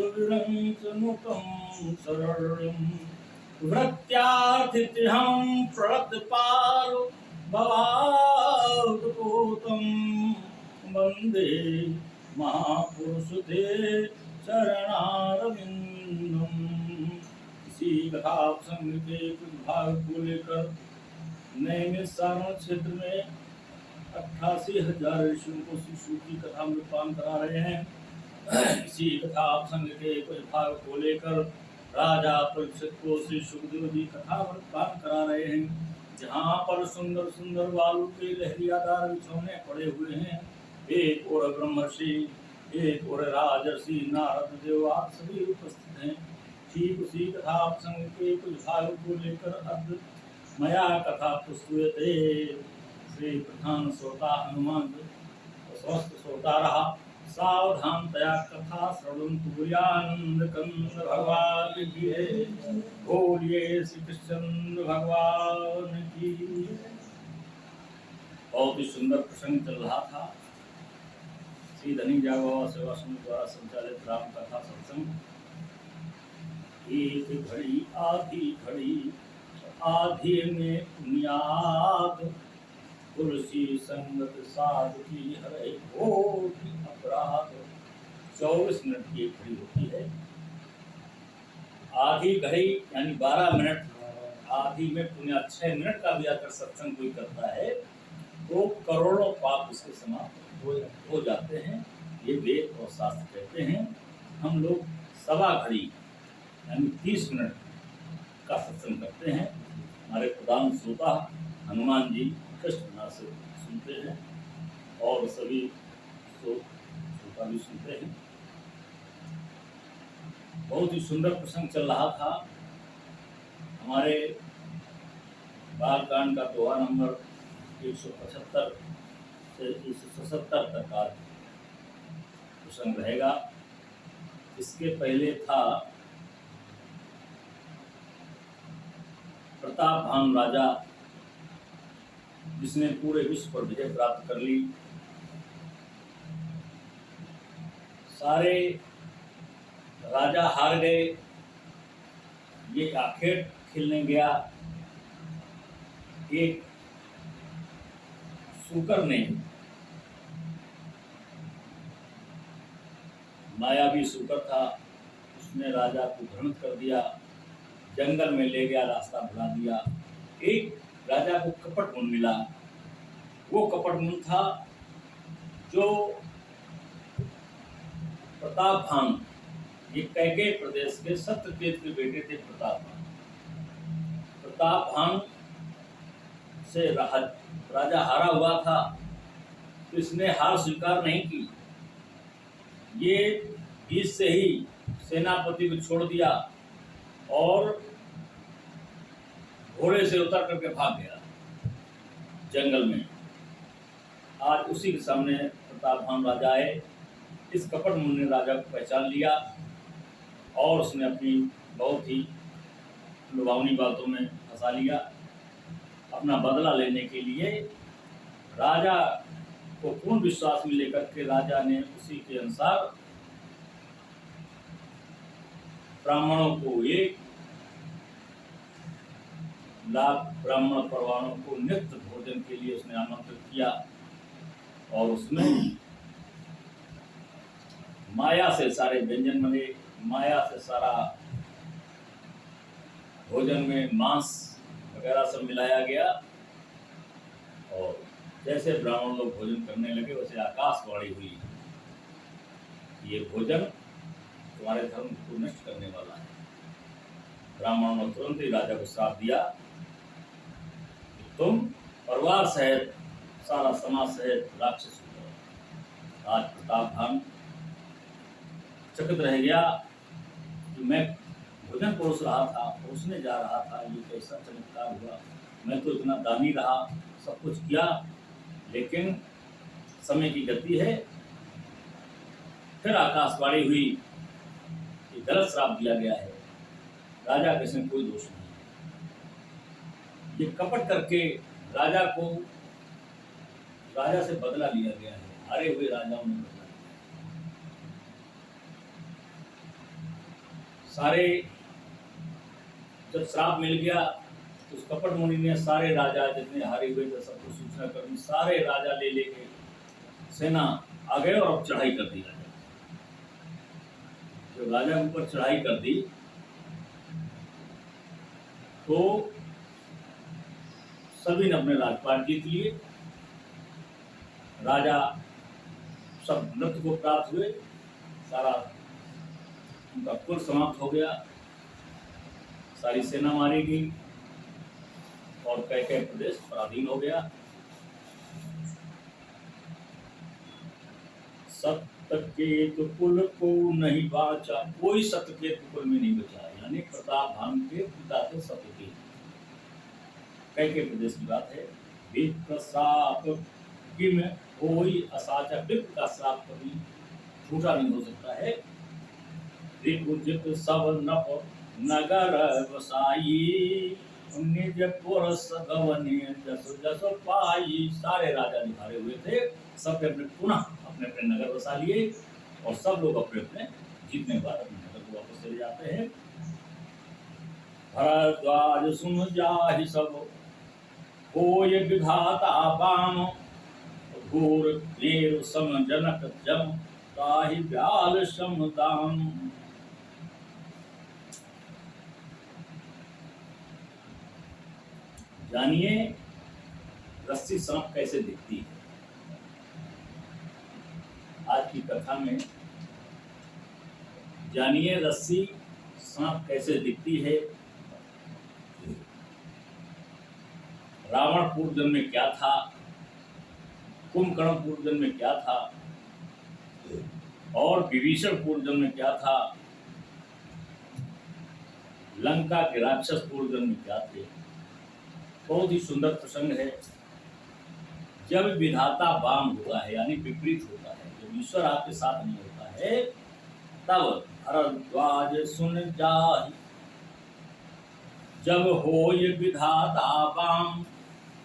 सुविरंचनुतं शरण्यं वृत्त्यार्थित्यहं प्रतिपालो भवादुपूतं वन्दे महापुरुषते चरणारविंदम। इसी कथा प्रसंग के कुछ भाग को लेकर नए सारण क्षेत्र में 88,000 ऋषियों को शिशु की कथा में पान करा रहे हैं। इसी कथा प्रसंग के कुछ भाग को लेकर राजा परीक्षित को श्री सुखदेव जी कथा में पान करा रहे हैं, जहाँ पर सुंदर सुंदर बालू के लहरियादार बिछौने पड़े हुए हैं। एक और ब्रह्मर्षि, एक और राजर्षि नारद देव सभी उपस्थित हैं। ठीक उसी कथा प्रसंग के कुछ भाग को लेकर मया कथा पुस्तुयते श्री प्रधान श्रोता हनुमान स्वस्थ श्रोता रहा सावधानतया कथा श्रवणन्तु बुर्यानंद कंद भगवान की जय। बोलिए श्री कृष्ण भगवान की। बहुत ही सुंदर प्रसंग चल रहा था। श्री धनीजा बाबा सेवा समिति द्वारा संचालित राम कथा सत्संग। एक घड़ी आधी में पुनियाद तुलसी संगत साध की हरे कोटि अपराध। 24 मिनट की एक घड़ी होती है। आधी घड़ी यानी 12 मिनट, आधी में पुण्य 6 मिनट का भी अगर सत्संग कोई करता है तो करोड़ों पाप उसके समाप्त हो जाते हैं। ये वेद और शास्त्र कहते हैं। हम लोग सवा घड़ी यानी 30 मिनट का सत्संग करते हैं। हमारे प्रधान श्रोता हनुमान जी कृष्ण से सुनते हैं और सभी श्रोता भी सुनते हैं। बहुत ही सुंदर प्रसंग चल रहा था। हमारे बालकांड का दोहा नंबर 175 से 177 तक का प्रसंग रहेगा। इसके पहले था प्रतापवान राजा, जिसने पूरे विश्व पर विजय प्राप्त कर ली। सारे राजा हार गए। ये आखेट खेलने गया। एक सूकर ने, मायावी सूकर था, उसने राजा को भ्रमित कर दिया, जंगल में ले गया, रास्ता भुला दिया। एक राजा को कपट मुन मिला। वो कपट मुन था जो प्रतापवान, ये कैकेय प्रदेश के सत्यकेत के बेटे थे। प्रतापवान से राजा हारा हुआ था, तो इसने हार स्वीकार नहीं की। ये बीच से ही सेनापति को छोड़ दिया और घोड़े से उतर करके भाग गया जंगल में। आज उसी के सामने प्रतापवान राजा आए। इस कपट मुनि ने राजा को पहचान लिया और उसने अपनी बहुत ही लुभावनी बातों में फंसा लिया। अपना बदला लेने के लिए राजा को पूर्ण विश्वास में लेकर के राजा ने उसी के अनुसार ब्राह्मणों को 1,00,000 ब्राह्मण परवानों को नित्य भोजन के लिए उसने आमंत्रित किया और उसमें माया से सारे व्यंजन बने। माया से सारा भोजन में मांस वगैरह सब मिलाया गया और जैसे ब्राह्मण लोग भोजन करने लगे वैसे आकाशवाणी हुई, ये भोजन तुम्हारे धर्म को नष्ट करने वाला है। ब्राह्मणों ने तुरंत ही राजा को श्राप दिया, तुम परिवार सहित, सारा समाज सहित राक्षस हो गए। आज प्रतापवान चकित रह गया कि मैं भोजन परोस रहा था, परोसने जा रहा था, ये कैसा चमत्कार हुआ। मैं तो इतना दानी रहा, सब कुछ किया, लेकिन समय की गति है। फिर आकाशवाणी हुई कि गलत श्राप दिया गया है, राजा के इसमें कोई दोष नहीं। ये कपट करके राजा से बदला लिया गया है। हारे हुए राजाओं ने बदला लिया। सारे जब श्राप मिल गया तो उस कपट मुनि ने सारे राजा जितने हारे हुए थे सबको सूचना कर दी। सारे राजा ले लेके सेना आ गए और चढ़ाई कर दी। राजा जब राजा के ऊपर चढ़ाई कर दी तो सभी ने अपने राजपाट जीत लिए। राजा सब नृत्य को प्राप्त हुए, सारा उनका कुल समाप्त हो गया, सारी सेना मारी गई और कैकेय प्रदेश पराधीन हो गया। सत्यकेतु कुल को नहीं बाचा, कोई सत्यकेतु कुल में नहीं बचा, यानी प्रताप भान के पिता थे सत्यकेतु। कैकेय प्रदेश की बात है। विप्र श्राप किम कोई असाचा, विप्र का श्राप कभी झूठा नहीं हो सकता है। रिपुजित सब नप नगर वसाई, निज पुर सगवने जस जस पाई। सारे राजा निभारे हुए थे, सब अपने पुनः अपने अपने नगर बसा लिए और सब लोग अपने अपने जीतने के बाद अपने नगर को वापस चले जाते हैं। भरद्वाज सुन जाहि सब होय विधाता बाम, घोर देव सम जनक जम ताहि ब्याल सम दाम। जानिए रस्सी सांप कैसे दिखती है। आज की कथा में जानिए रस्सी सांप कैसे दिखती है। रावण पूर्व जन्म में क्या था, कुंभकर्ण पूर्व जन्म में क्या था और विभीषण पूर्व जन्म में क्या था, लंका के राक्षस पूर्व जन्म में क्या थे। बहुत ही सुंदर प्रसंग है। जब विधाता वाम होता है यानी विपरीत होता है, जब ईश्वर आपके साथ नहीं होता है, तब भरद्वाज सुन जाहि जब हो ये विधाता वाम।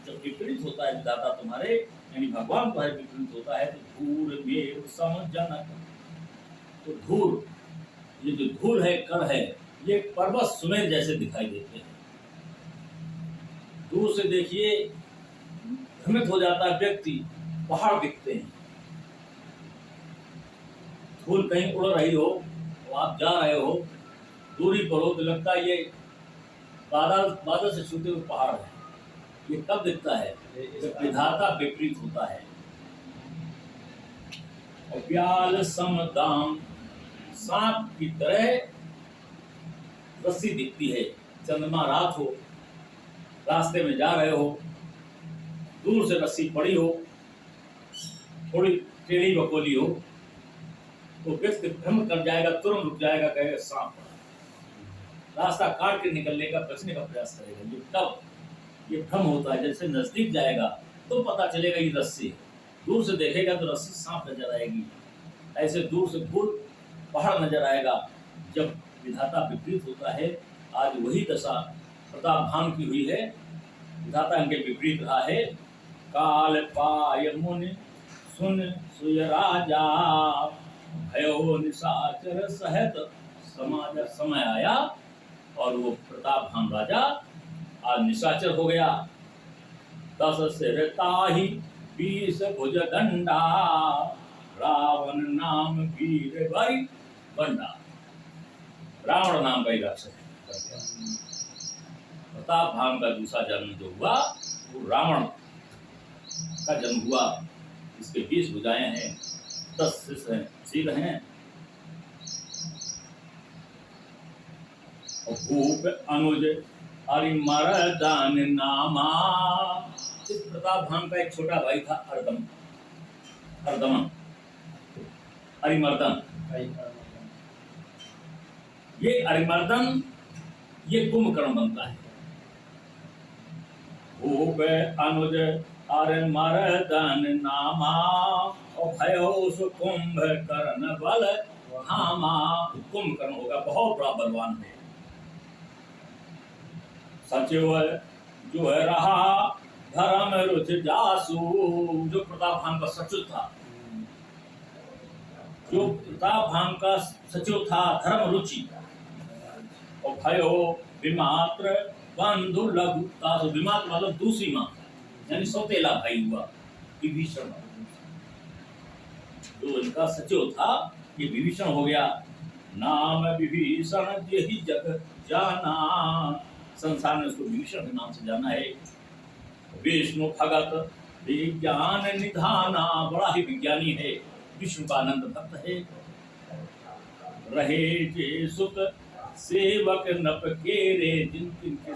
जब विपरीत होता है विधाता तुम्हारे यानी भगवान तुम्हारे विपरीत होता है, तो धूर मेर सम जनक। तो धूर, ये जो धूल है, कण है, ये पर्वत सुमेर जैसे दिखाई देते हैं। दूर से देखिए भ्रमित हो जाता है व्यक्ति, पहाड़ दिखते हैं। धूल कहीं उड़ रही हो, तो आप जा रहे हो, दूरी पर हो, तो लगता है ये बादल से छूटे हुए पहाड़ है। ये कब दिखता है? जब विधाता विपरीत होता है। और ब्याल समदाम, सांप की तरह रस्सी दिखती है। चंद्रमा रात हो, रास्ते में जा रहे हो, दूर से रस्सी पड़ी हो, थोड़ी टेढ़ी बकोली हो, तो व्यक्ति भ्रम कर जाएगा, तुरंत रुक जाएगा, कहेगा सांप पड़ा। रास्ता काट के निकलने का, बचने का प्रयास करेगा। ये तब ये भ्रम होता है। जैसे नजदीक जाएगा तो पता चलेगा ये रस्सी, दूर से देखेगा तो रस्सी सांप नजर आएगी। ऐसे दूर से धूल पहाड़ नजर आएगा। जब विधाता विपरीत होता है, आज वही दशा प्रताप भान की हुई है। विधाता इनके विपरीत रहा है। काल पाय मुनि सुन सुय राजा, भयो निशाचर सहित समाज। समय आया और वो प्रताप भान राजा आज निशाचर हो गया। 10 सिर ताहि 20 भुज दंडा, रावण नाम वीर भाई बंडा। रावण नाम का ही राक्षस। प्रताप भान का दूसरा जन्म जो हुआ वो रावण का जन्म हुआ। इसके 20 भुजाएं हैं, 10 सिर हैं। और भूप अनुज अरिमर्दन नामा। इस प्रताप भान का एक छोटा भाई था अर्दमन, अरिमर्दन। ये अरिमर्दन ये कुंभकर्ण बनता है। भूप अनुज अरिमर्दन नामा, और भयो सु कुंभकर्ण बल धामा। कुंभकर्ण होगा बहुत बड़ा बलवान है। सचिव जो है रहा धर्म रुच जासु। जो प्रताप भान का सचिव था, जो प्रताप भान का सचिव था, धर्म रुचि। और भयो विमात्र बंधु लघु तासु। विमात्र मतलब दूसरी माँ, यानी सौतेला भाई हुआ विभीषण। जो इनका सचिव था ये विभीषण हो गया। नाम विभीषण यही जग जाना, संसार ने उसको विभीषण के नाम से जाना है। विष्णु भगत विज्ञान निधाना, बड़ा ही विज्ञानी है, विष्णु का आनंद भक्त है। रहे जे सुत सेवक नप के रे, जिन के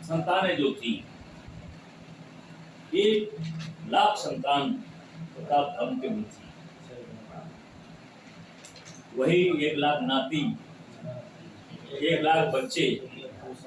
संतानें जो थी 1,00,000 संतान प्रताप धाम के थी, वही 1,00,000 नाती, 1,00,000 बच्चे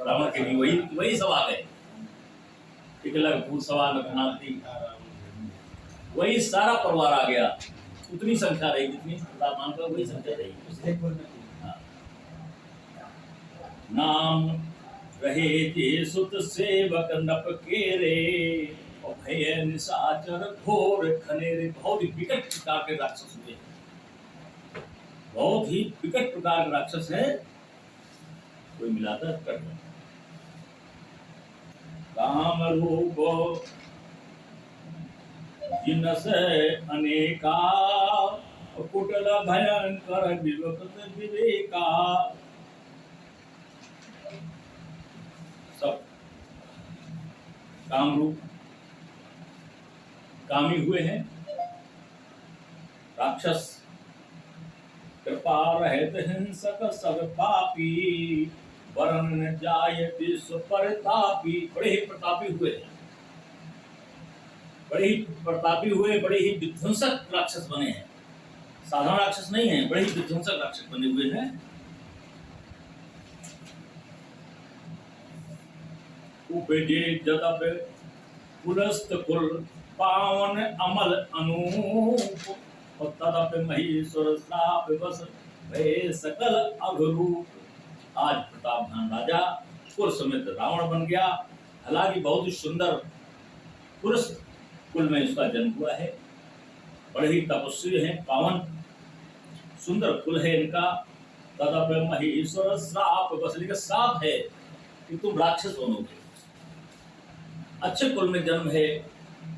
रावण के भी वही सब आ गए। 1,00,000 भूसवार नाती, वही सारा परिवार आ गया। उतनी संख्या रही जितनी प्रताप मान का, वही संख्या रही। नाम रहे जे सुत सेवक नप के रे, और भय निशाचर घोर खनेरे। बहुत ही विकट प्रकार के राक्षस हुए, बहुत ही विकट प्रकार के राक्षस है। कोई मिलाता कर काम रूप जिनस अनेका, कुटल भयंकर विवक्त विवेका। सब कामरूप कामी हुए हैं राक्षस। कृपा रहत हिंसक सब पापी, वरण न जाय विश्व परतापी। बड़े ही प्रतापी हुए हैं, बड़े ही प्रतापी हुए, बड़े ही विध्वंसक राक्षस बने हैं। साधारण राक्षस नहीं है, बड़े ही विध्वंसक राक्षस बने हुए हैं। उपजे जदप पुलस्त कुल, पावन अमल अनूप। और तदप महीश्वर श्राप बस, भय सकल अघरूप। आज प्रतापधान राजा कुल समेत रावण बन गया। हालांकि बहुत ही सुंदर पुलस्त कुल में इसका जन्म हुआ है। बड़े ही तपस्वी हैं, पावन सुंदर कुल है इनका। तदप महीश्वर श्राप बस, का श्राप है कि तुम राक्षस बनोगे। अच्छे कुल में जन्म है,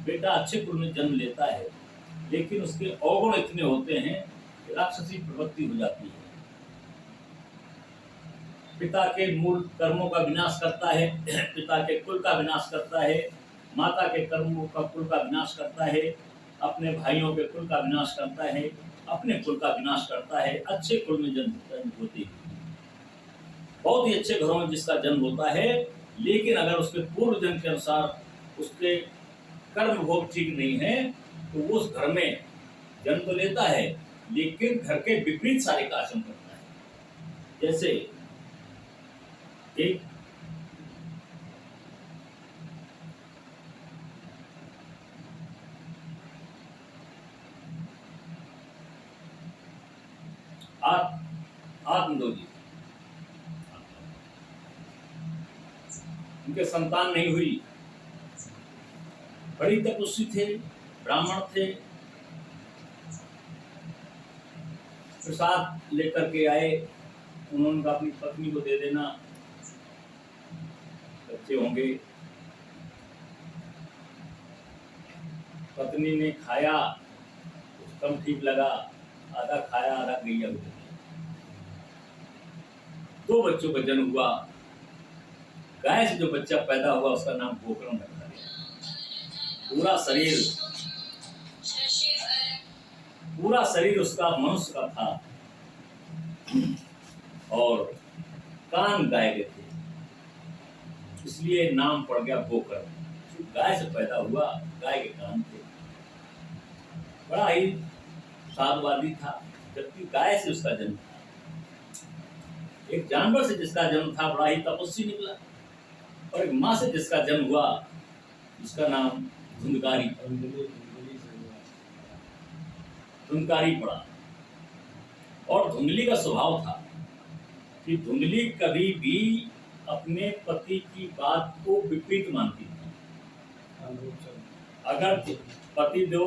बेटा अच्छे कुल में जन्म लेता है, लेकिन उसके अवगुण इतने होते हैं कि राक्षसी प्रवृत्ति हो जाती है। पिता के मूल कर्मों का विनाश करता है, पिता के कुल का विनाश करता है, माता के कर्मों का कुल का विनाश करता है, अपने भाइयों के कुल का विनाश करता है, अपने कुल का विनाश करता है। अच्छे कुल में जन्म होती है, बहुत ही अच्छे घरों में जिसका जन्म होता है, लेकिन अगर उसके पूर्व जन्म के अनुसार उसके कर्म भोग ठीक नहीं है तो वो उस घर में जन्म तो लेता है, लेकिन घर के विपरीत सारे का आचरण करता है। जैसे एक आत्मदोजी, उनके संतान नहीं हुई, बड़ी तपस्वी थे, ब्राह्मण थे। प्रसाद लेकर के आए, उन्होंने अपनी पत्नी को दे देना, बच्चे होंगे। पत्नी ने खाया, कुछ कम ठीक लगा, आधा खाया आधा गैया हो गया। 2 बच्चों का जन्म हुआ। गाय से जो बच्चा पैदा हुआ उसका नाम गोकर्ण रखा गया। पूरा शरीर उसका मनुष्य का था और कान गाय के थे, इसलिए नाम पड़ गया गोकर्ण। गाय से पैदा हुआ, गाय के कान थे। बड़ा ही साधुवादी था, जबकि गाय से उसका जन्म था। एक जानवर से जिसका जन्म था बड़ा ही तपस्वी निकला, और एक माँ से जिसका जन्म हुआ उसका नाम धुंधकारी पड़ा। और धुंधली का स्वभाव था कि धुंधली कभी भी अपने पति की बात को विपरीत मानती थी। अगर पति दो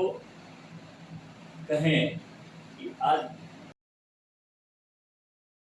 कहें कि आज